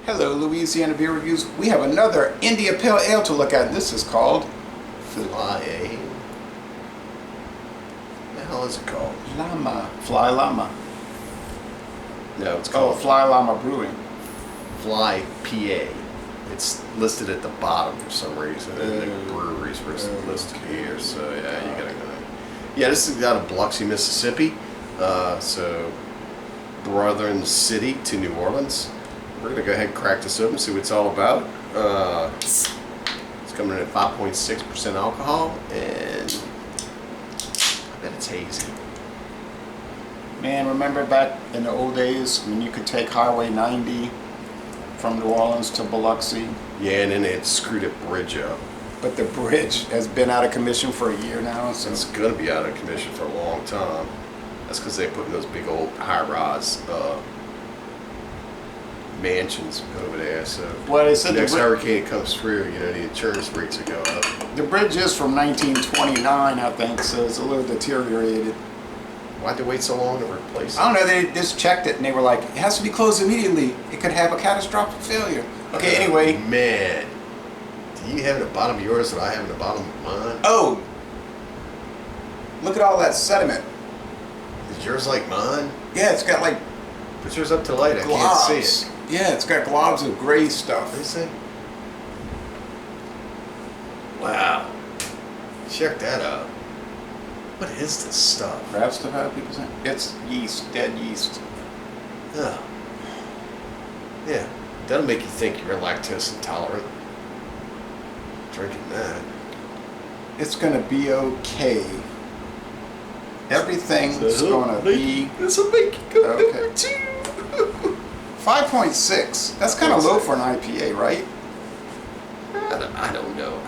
Hello, Louisiana Beer Reviews. We have another India Pale Ale to look at. This is called Fly. What the hell is it called? Llama. Fly Llama. No, it's called Fly Llama Brewing. Fly PA. It's listed at the bottom for some reason. And the brewery's listed here, so yeah, you gotta go. Yeah, this is out of Biloxi, Mississippi. So Northern City to New Orleans. We're gonna go ahead and crack this open and see what it's all about. It's coming in at 5.6% alcohol, and I bet it's hazy. Man, remember back in the old days when you could take Highway 90 from New Orleans to Biloxi? Yeah, and then they had screwed a bridge up. But the bridge has been out of commission for a year now, so It's gonna be out of commission for a long time. That's because they put in those big old high-rise mansions over there. So well, they said the next hurricane comes through, you know, the insurance rates will go up. The bridge is from 1929, I think, so it's a little deteriorated. Why'd they wait so long to replace it? I don't know, they just checked it and they were like, it has to be closed immediately. It could have a catastrophic failure. Okay, anyway. Man, do you have in the bottom of yours what I have in the bottom of mine? Oh, look at all that sediment. Is yours like mine? Yeah, it's got like Put yours up to light, I globs. can't see it. Yeah, it's got globs of gray stuff. What is it? Wow. Check that out. What is this stuff? Crab stuff, how people say? It's yeast, dead yeast. Yeah. Yeah. That'll make you think you're lactose intolerant. Drinking that. It's gonna be okay. Everything's gonna be This'll make you go okay. number 2. 5.6. That's kind of low for an IPA, right? I don't know.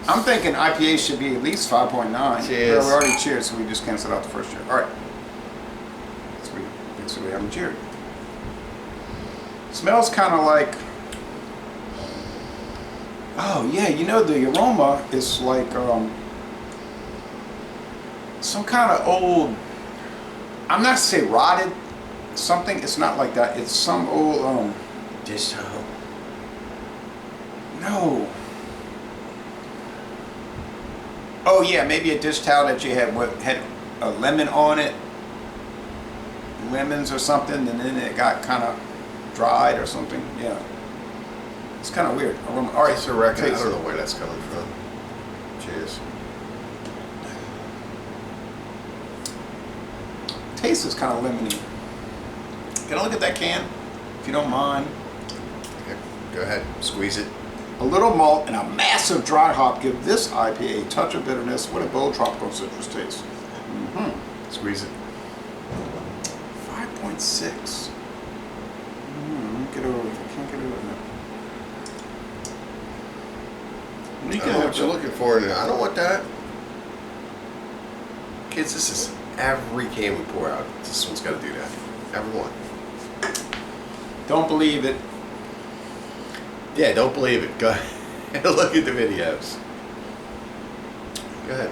I'm thinking IPA should be at least 5.9. Cheers. We already cheered, so we just canceled out the first cheer. All right. So we haven't cheered. Smells kind of like. Oh yeah, you know the aroma is like some kind of old. I'm not say rotted something. It's not like that. It's some old Dish towel. No. Oh yeah, maybe a dish towel that you had had a lemon on it, lemons or something, and then it got kind of dried or something. Yeah, it's kind of weird. All right, so I don't know where that's coming from. Cheers. Taste is kind of lemony. Can I look at that can, if you don't mind? Okay, go ahead, squeeze it. A little malt and a massive dry hop give this IPA a touch of bitterness with a bold tropical citrus taste. Squeeze it. 5.6. Get over it. I can't get over that. I don't know what you're looking for in there. I don't want that. Kids, this is every can we pour out. This one's got to do that. Every one. Don't believe it. Yeah, don't believe it. Go ahead. Look at the videos. Go ahead.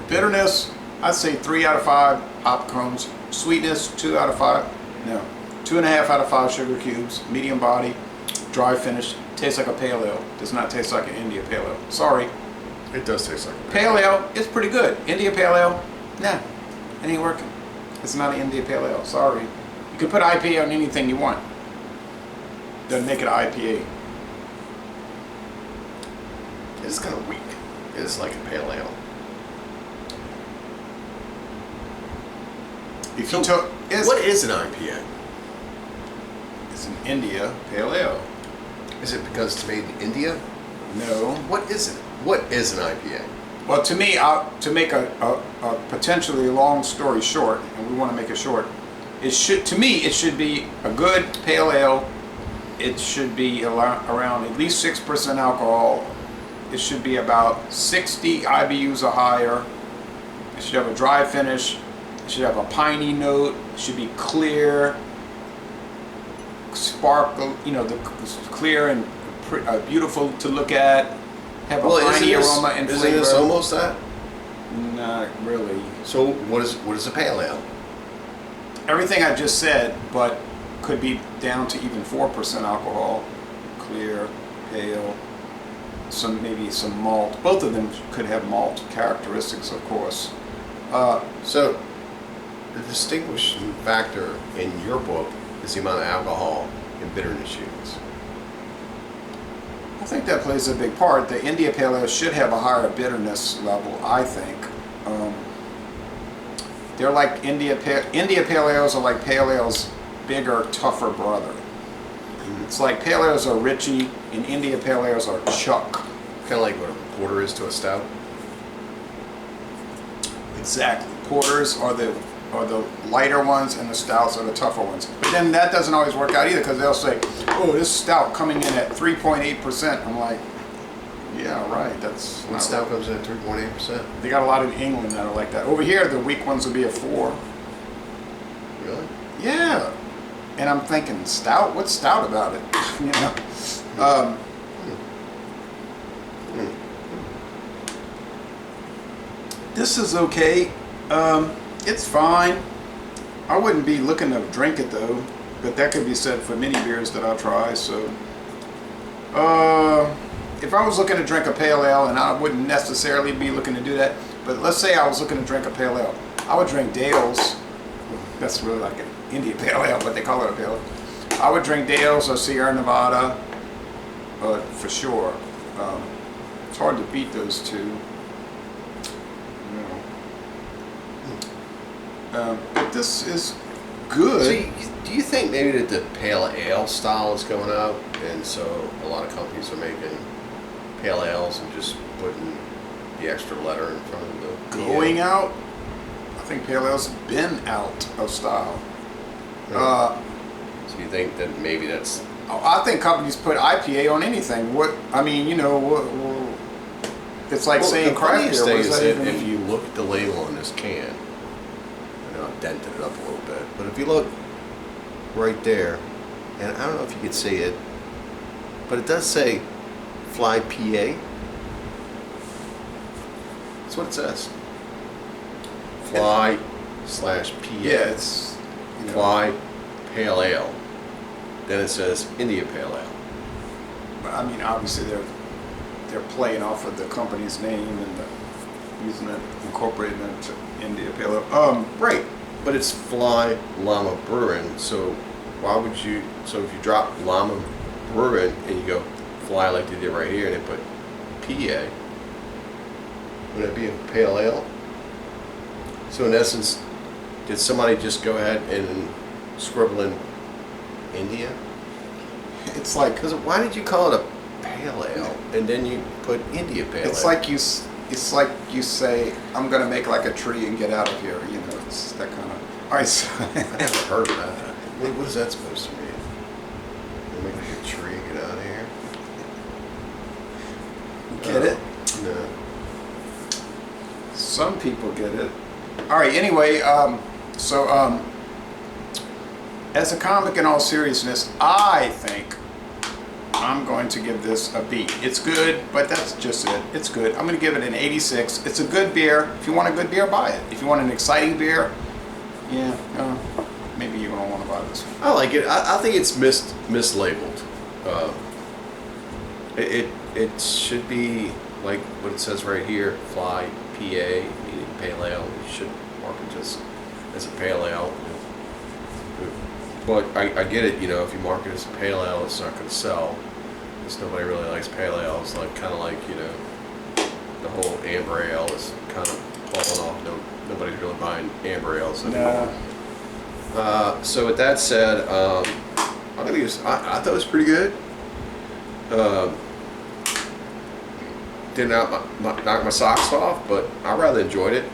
Bitterness, I'd say 3 out of 5 hop cones. Sweetness, 2 out of 5. No, 2.5 out of 5 sugar cubes. Medium body, dry finish. Tastes like a pale ale. Does not taste like an India Pale Ale. Sorry. It does taste like a Pale ale, it's pretty good. India Pale Ale, nah, it ain't working. It's not an India Pale Ale. Sorry. You can put IPA on anything you want. Doesn't make it an IPA. It's kind of weak. It's like a pale ale. If you took, What is an IPA? It's an India Pale Ale. Is it because it's made in India? No. What is it? What is an IPA? Well, to me, to make a potentially long story short, and we want to make it short, it should be a good pale ale. It should be around at least 6% alcohol. It should be about 60 IBUs or higher. It should have a dry finish. It should have a piney note. It should be clear, sparkle. You know, the clear and beautiful to look at. Have a piney aroma and flavor. Isn't this almost that? Not really. So what is a pale ale? Everything I just said, but could be down to even 4% alcohol, clear, pale, maybe some malt. Both of them could have malt characteristics, of course. So the distinguishing factor in your book is the amount of alcohol and bitterness units. I think that plays a big part. The India Pale Ale should have a higher bitterness level, I think. They're like India Pale Ales are like Pale Ale's bigger, tougher brother. It's like Pale Ales are Richie and India Pale Ales are Chuck. Kind of like what a porter is to a stout. Exactly. Porters are the lighter ones and the stouts are the tougher ones. But then that doesn't always work out either, because they'll say, oh, this stout coming in at 3.8%. I'm like, yeah, right. That's When stout comes in at 3.8%. They got a lot in England that are like that. Over here, the weak ones would be a 4. Really? Yeah. And I'm thinking, stout? What's stout about it? You know? This is okay. It's fine. I wouldn't be looking to drink it though, but that could be said for many beers that I'll try. So, if I was looking to drink a pale ale, and I wouldn't necessarily be looking to do that, but let's say I was looking to drink a pale ale, I would drink Dale's. That's really like an Indian pale ale, but they call it a pale ale. I would drink Dale's or Sierra Nevada, for sure. It's hard to beat those two. But this is good. So do you think maybe that the pale ale style is going up, and so a lot of companies are making pale ales and just putting the extra letter in front of the going out? I think pale ale's been out of style. So you think that maybe that's? I think companies put IPA on anything. What I mean, you know, it's like saying craft beer. What does that even if mean? you look at the label on this can. I've dented it up a little bit, but if you look right there, and I don't know if you could see it, but it does say Fly PA. That's what it says. Fly /PA. Yeah, it's Fly Pale Ale. Then it says India Pale Ale. I mean, obviously they're playing off of the company's name and using it, incorporating it into India Pale Ale. Right, but it's Fly Llama Brewing, so why would you, so if you drop Llama Brewing and you go Fly like they did right here and they put PA, would it be a pale ale? So in essence, did somebody just go ahead and scribble in India? It's like, Because why did you call it a pale ale and then you put India Pale Ale? it's like you say, I'm gonna make like a tree and get out of here. You know, it's that kind of. All right. So I never heard of that. What is that supposed to mean? You make like a tree and get out of here? Get it? No. Some people get it. All right. Anyway, as a comic, in all seriousness, I think I'm going to give this a B. It's good, but that's just it. It's good. I'm going to give it an 86. It's a good beer. If you want a good beer, buy it. If you want an exciting beer, yeah, maybe you don't want to buy this one. I like it. I think it's mislabeled. It should be like what it says right here, Fly PA, meaning pale ale. You should mark it just as a pale ale. But I get it, you know, if you mark it as a pale ale, it's not going to sell. Because nobody really likes pale ales. Like, kind of like, you know, the whole amber ale is kind of falling off. Nobody's really buying amber ales anymore. No. So with that said, I'm gonna use. I thought it was pretty good. Didn't knock my socks off, but I rather enjoyed it.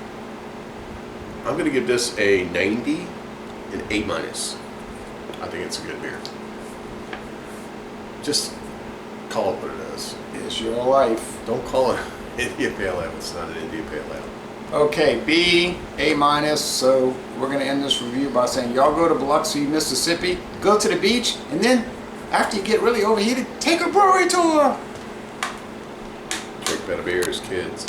I'm gonna give this a 90, an A minus. I think it's a good beer. Just call it what it is. It's your life. Don't call it India Pale Ale. It's not an India Pale Ale. Okay, B, A minus. So we're going to end this review by saying y'all go to Biloxi, Mississippi, go to the beach, and then after you get really overheated, take a brewery tour. Drink better beers, kids.